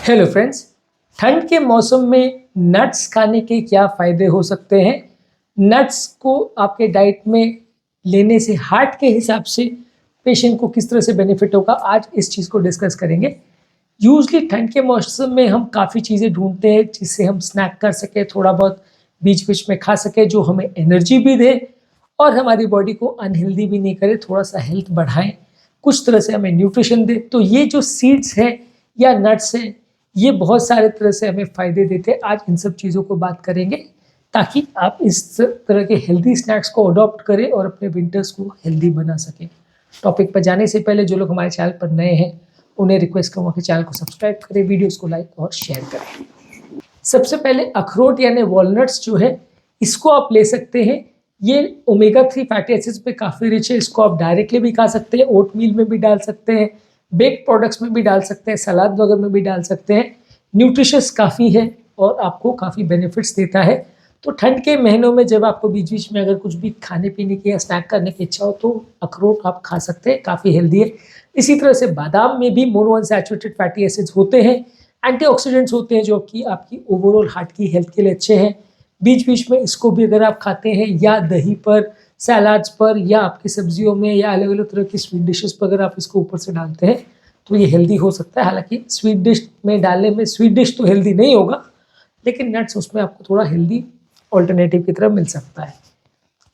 Hello friends, ठंड के मौसम में नट्स खाने के क्या फ़ायदे हो सकते हैं। नट्स को आपके डाइट में लेने से हार्ट के हिसाब से पेशेंट को किस तरह से बेनिफिट होगा, आज इस चीज़ को डिस्कस करेंगे। यूजली ठंड के मौसम में हम काफ़ी चीज़ें ढूंढते हैं जिससे हम स्नैक कर सकें, थोड़ा बहुत बीच बीच में खा सकें, जो हमें एनर्जी भी दे और हमारी बॉडी को अनहेल्दी भी नहीं करे, थोड़ा सा हेल्थ बढ़ाएं, कुछ तरह से हमें न्यूट्रिशन दे। तो ये जो सीड्स हैं या नट्स हैं, ये बहुत सारे तरह से हमें फ़ायदे देते हैं। आज इन सब चीज़ों को बात करेंगे ताकि आप इस तरह के हेल्दी स्नैक्स को अडॉप्ट करें और अपने विंटर्स को हेल्दी बना सकें। टॉपिक पर जाने से पहले जो लोग हमारे चैनल पर नए हैं उन्हें रिक्वेस्ट करूँगा कि चैनल को सब्सक्राइब करें, वीडियोस को लाइक और शेयर करें। सबसे पहले अखरोट यानी वॉलनट्स जो है, इसको आप ले सकते हैं। ये ओमेगा 3 फैटी एसिड्स पे काफ़ी रिच है। इसको आप डायरेक्टली भी खा सकते हैं, ओट मील में भी डाल सकते हैं, बेक्ड प्रोडक्ट्स में भी डाल सकते हैं, सलाद वगैरह में भी डाल सकते हैं। न्यूट्रिशियस काफ़ी है और आपको काफ़ी बेनिफिट्स देता है। तो ठंड के महीनों में जब आपको बीच बीच में अगर कुछ भी खाने पीने की या स्नैक करने की इच्छा हो तो अखरोट आप खा सकते हैं, काफ़ी हेल्दी है। इसी तरह से बादाम में भी मोनोअनसैचुरेटेड फैटी एसिड्स होते हैं, एंटीऑक्सीडेंट्स होते हैं जो कि आपकी ओवरऑल हार्ट की हेल्थ के लिए अच्छे हैं। बीच बीच में इसको भी अगर आप खाते हैं या दही पर, सलाड्स पर या आपकी सब्जियों में या अलग अलग तरह की स्वीट डिशेस पर अगर आप इसको ऊपर से डालते हैं तो ये हेल्दी हो सकता है। हालांकि स्वीट डिश में डालने में स्वीट डिश तो हेल्दी नहीं होगा, लेकिन नट्स उसमें आपको थोड़ा हेल्दी ऑल्टरनेटिव की तरह मिल सकता है।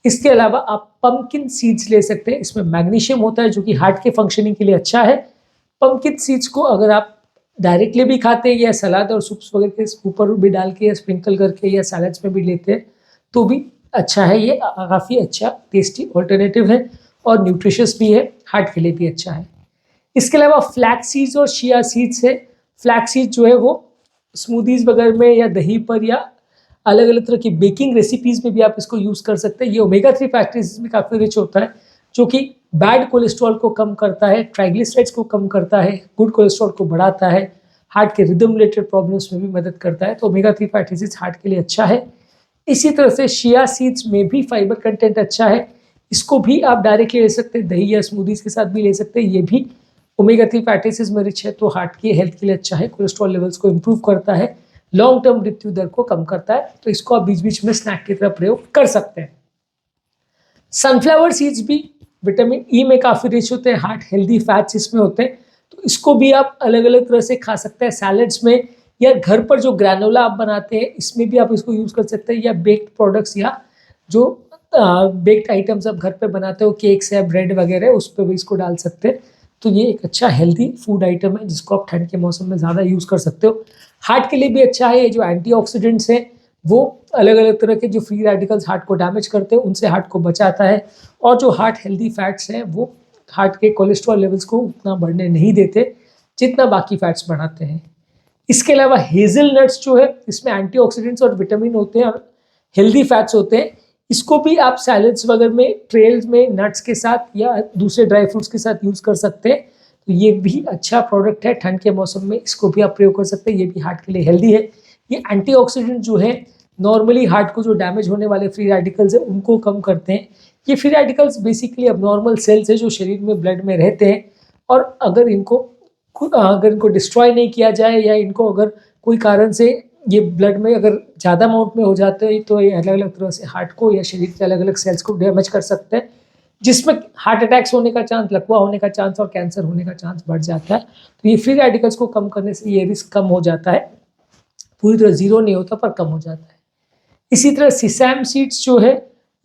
इसके अलावा आप पंपकिन सीड्स ले सकते हैं। इसमें मैग्नीशियम होता है जो कि हार्ट के फंक्शनिंग के लिए अच्छा है। पंपकिन सीड्स को अगर आप डायरेक्टली भी खाते हैं या सलाद और सूप्स वगैरह के ऊपर भी डाल के या स्प्रिंकल करके या सैलड्स में भी लेते हैं तो भी अच्छा है। ये काफ़ी अच्छा टेस्टी ऑल्टरनेटिव है और न्यूट्रिशियस भी है, हार्ट के लिए भी अच्छा है। इसके अलावा फ्लैक्स सीड्स और चिया सीड्स है। फ्लैक्स सीड्स जो है वो स्मूदीज़ वगैरह में या दही पर या अलग अलग तरह की बेकिंग रेसिपीज़ में भी आप इसको यूज़ कर सकते हैं। ये ओमेगा 3 फैटी एसिड्स में काफ़ी रिच होता है जो कि बैड कोलेस्ट्रॉल को कम करता है, ट्राइग्लिसराइड्स को कम करता है, गुड कोलेस्ट्रॉल को बढ़ाता है, हार्ट के रिदम रिलेटेड प्रॉब्लम्स में भी मदद करता है। तो ओमेगा 3 फैटी एसिड्स हार्ट के लिए अच्छा है। इसी तरह से चिया सीड्स में भी फाइबर कंटेंट अच्छा है। इसको भी आप डायरेक्टली ले सकते हैं, दही या स्मूदीज़ के साथ भी ले सकते हैं। ये भी ओमेगा 3 फैटी एसिड्स में रिच है, तो हार्ट की हेल्थ के लिए अच्छा है, कोलेस्ट्रॉल लेवल्स को इम्प्रूव करता है, लॉन्ग टर्म मृत्यु दर को कम करता है। तो इसको आप बीच बीच में स्नैक की तरह प्रयोग कर सकते हैं। सनफ्लावर सीड्स भी विटामिन ई में काफ़ी रिच होते हैं, हार्ट हेल्दी फैट्स इसमें होते हैं, तो इसको भी आप अलग अलग तरह से खा सकते हैं, सैलड्स में या घर पर जो ग्रैनोला आप बनाते हैं इसमें भी आप इसको यूज़ कर सकते हैं, या बेक्ड प्रोडक्ट्स या जो बेक्ड आइटम्स आप घर पे बनाते हो, केक्स या ब्रेड वगैरह, उस पर भी इसको डाल सकते हैं। तो ये एक अच्छा हेल्दी फूड आइटम है जिसको आप ठंड के मौसम में ज़्यादा यूज़ कर सकते हो। हार्ट के लिए भी अच्छा है। ये जो एंटीऑक्सीडेंट्स हैं वो अलग अलग तरह के जो फ्री रेडिकल्स हार्ट को डैमेज करते हैं उनसे हार्ट को बचाता है, और जो हार्ट हेल्दी फैट्स हैं वो हार्ट के कोलेस्ट्रॉल लेवल्स को उतना बढ़ने नहीं देते जितना बाकी फैट्स बढ़ाते हैं। इसके अलावा हेज़ल नट्स जो है, इसमें एंटीऑक्सीडेंट्स और विटामिन होते हैं और हेल्दी फैट्स होते हैं। इसको भी आप सैलड्स वगैरह में, ट्रेल्स में नट्स के साथ या दूसरे ड्राई फ्रूट्स के साथ यूज़ कर सकते हैं। तो ये भी अच्छा प्रोडक्ट है ठंड के मौसम में, इसको भी आप प्रयोग कर सकते हैं। ये भी हार्ट के लिए हेल्दी है। ये एंटीऑक्सीडेंट जो है नॉर्मली हार्ट को जो डैमेज होने वाले फ्री रेडिकल्स हैं उनको कम करते हैं। ये free radicals basically abnormal cells है जो शरीर में, ब्लड में रहते हैं, और अगर इनको डिस्ट्रॉय नहीं किया जाए या इनको अगर कोई कारण से ये ब्लड में अगर ज़्यादा अमाउंट में हो जाते हैं तो ये अलग अलग तरह से हार्ट को या शरीर के अलग अलग सेल्स को डैमेज कर सकते हैं, जिसमें हार्ट अटैक्स होने का चांस, लकवा होने का चांस और कैंसर होने का चांस बढ़ जाता है। तो ये फ्री रेडिकल्स को कम करने से ये रिस्क कम हो जाता है, पूरी तरह जीरो नहीं होता पर कम हो जाता है। इसी तरह सिसैम सीड्स जो है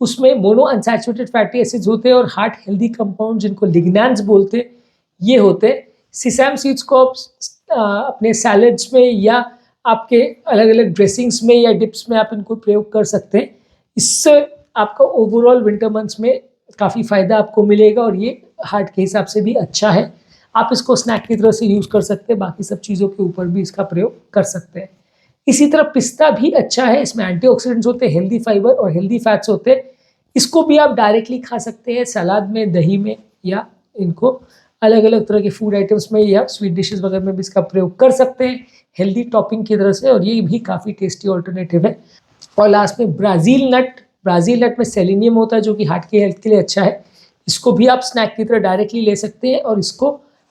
उसमें मोनो अनसैचुरेटेड फैटी एसिड्स होते हैं और हार्ट हेल्दी कंपाउंड जिनको लिग्नैंस बोलते हैं ये होते हैं। सिसैम सीड्स को आप अपने सैलड्स में या आपके अलग अलग ड्रेसिंग्स में या डिप्स में आप इनको प्रयोग कर सकते हैं। इससे आपका ओवरऑल विंटर मंथ्स में काफ़ी फ़ायदा आपको मिलेगा और ये हार्ट के हिसाब से भी अच्छा है। आप इसको स्नैक की तरह से यूज़ कर सकते हैं, बाकी सब चीज़ों के ऊपर भी इसका प्रयोग कर सकते हैं। इसी तरह पिस्ता भी अच्छा है, इसमें एंटीऑक्सीडेंट्स होते हैं, हेल्दी फाइबर और हेल्दी फैट्स होते हैं। इसको भी आप डायरेक्टली खा सकते हैं, सलाद में, दही में, या इनको अलग अलग तरह के फूड आइटम्स में या स्वीट डिशेस वगैरह में भी इसका प्रयोग कर सकते हैं हेल्दी टॉपिंग की तरह से, और ये भी काफ़ी टेस्टी ऑल्टरनेटिव है। और लास्ट में ब्राज़ील नट में सेलेनियम होता है जो कि हार्ट की हेल्थ के लिए अच्छा है। इसको भी आप स्नैक की तरह डायरेक्टली ले सकते हैं और इसको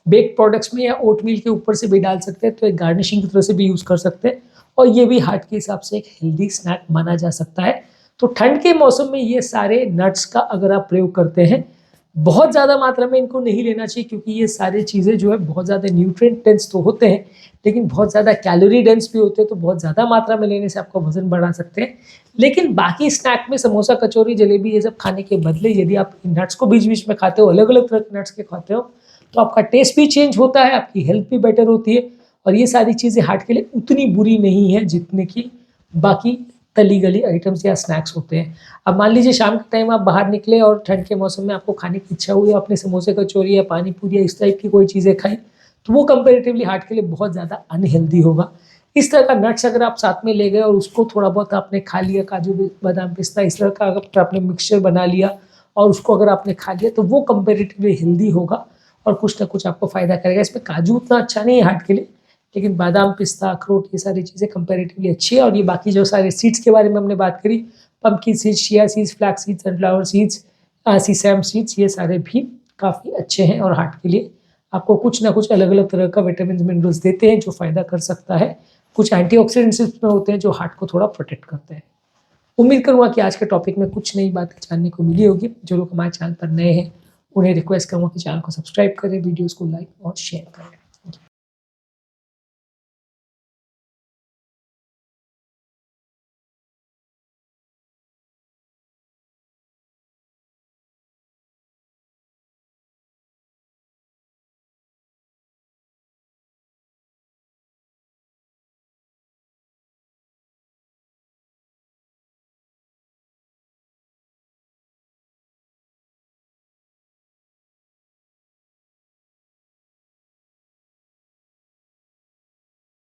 बेक प्रोडक्ट्स में या ओटमील के ऊपर से भी डाल सकते हैं, तो एक गार्निशिंग की तरह से भी यूज़ कर सकते हैं और ये भी हार्ट के हिसाब से एक हेल्दी स्नैक माना जा सकता है। तो ठंड के मौसम में ये सारे नट्स का अगर आप प्रयोग करते हैं, बहुत ज़्यादा मात्रा में इनको नहीं लेना चाहिए क्योंकि ये सारी चीज़ें जो है बहुत ज़्यादा न्यूट्रिएंट डेंस तो होते हैं, लेकिन बहुत ज़्यादा कैलोरी डेंस भी होते हैं, तो बहुत ज़्यादा मात्रा में लेने से आपका वजन बढ़ा सकते हैं। लेकिन बाकी स्नैक में समोसा, कचौरी, जलेबी ये सब खाने के बदले यदि आप नट्स को बीच-बीच में खाते हो, अलग-अलग तरह के नट्स के खाते हो, तो आपका टेस्ट भी चेंज होता है, आपकी हेल्थ भी बेटर होती है और ये सारी चीज़ें हार्ट के लिए उतनी बुरी नहीं है जितने कि बाकी तली गली आइटम्स या स्नैक्स होते हैं। अब मान लीजिए शाम के टाइम आप बाहर निकले और ठंड के मौसम में आपको खाने की इच्छा हुई, आपने समोसे, कचौरी या पानी पूरी या इस टाइप की कोई चीज़ें खाई, तो वो कंपैरेटिवली हार्ट के लिए बहुत ज़्यादा अनहेल्दी होगा। इस तरह का नट्स अगर आप साथ में ले गए और उसको थोड़ा बहुत आपने खा लिया, काजू, बादाम, पिस्ता इस तरह का अगर आपने मिक्सचर बना लिया और उसको अगर आपने खा लिया, तो वो कंपैरेटिवली हेल्दी होगा और कुछ ना कुछ आपको फ़ायदा करेगा। इसमें काजू उतना अच्छा नहीं है हार्ट के लिए, लेकिन बादाम, पिस्ता, अखरोट ये सारी चीज़ें कंपैरेटिवली अच्छी है और ये बाकी जो सारे सीड्स के बारे में हमने बात करी, pumpkin seeds, chia seeds, flax seeds, sunflower seeds, sesame seeds, ये सारे भी काफ़ी अच्छे हैं और हार्ट के लिए आपको कुछ ना कुछ अलग-अलग तरह का विटामिन्स, मिनरल्स देते हैं जो फ़ायदा कर सकता है। कुछ एंटीऑक्सीडेंट्स इसमें होते हैं जो हार्ट को थोड़ा प्रोटेक्ट करते हैं। उम्मीद करूँगा कि आज के टॉपिक में कुछ नई बातें जानने को मिली होगी। जो लोग हमारे चैनल पर नए हैं, उन्हें रिक्वेस्ट करूँगा कि चैनल को सब्सक्राइब करें, वीडियोज़ को लाइक और शेयर करें।